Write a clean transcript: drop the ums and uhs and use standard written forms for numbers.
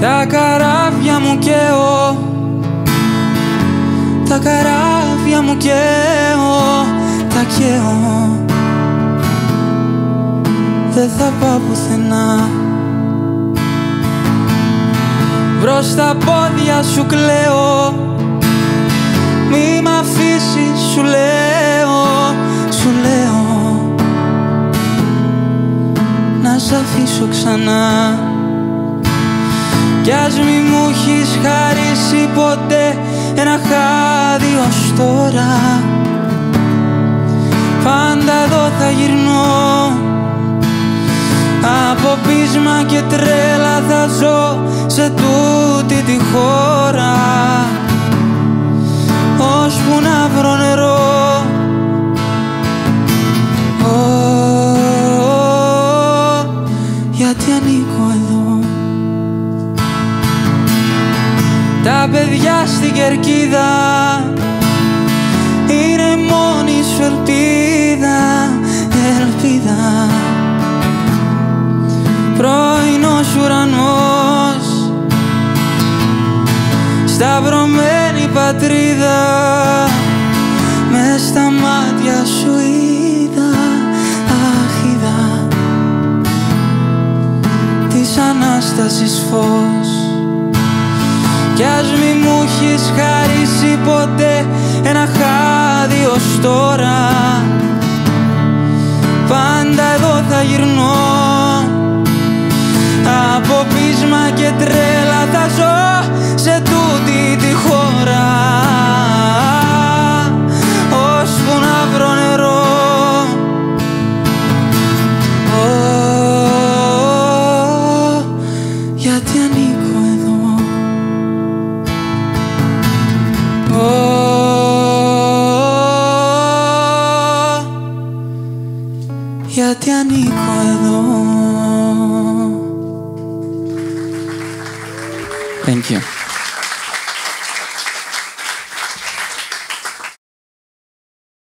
Τα καράβια μου καίω, τα καράβια μου καίω, τα καίω. Δεν θα πάω πουθενά. Μπρος στα πόδια σου κλαίω, μη μ' αφήσεις, σου λέω, σου λέω, να σ' αφήσω ξανά. Κι ας μη μου έχεις χαρίσει ποτέ ένα χάδι ως τώρα, πάντα εδώ θα γυρνώ, από πείσμα και τρέλα θα ζω σε τούτη τη χώρα, ώσπου να βρω νερό. Γιατί ανήκω εδώ. Τα παιδιά στην κερκίδα είναι μόνη σου ελπίδα, ελπίδα. Πρωινός ουρανός, σταυρωμένη πατρίδα, μες στα μάτια σου είδα, αχ είδα της Ανάστασης φως. Κι ας μη μου έχεις χαρίσει ποτέ ένα χάδι ως τώρα, πάντα εδώ θα γυρνώ, από πείσμα και τρέλα θα ζω σε τούτη τη χώρα, ώσπου να βρω νερό. Γιατί ανήκω εδώ. Γιατί ανήκω εδώ. Thank you.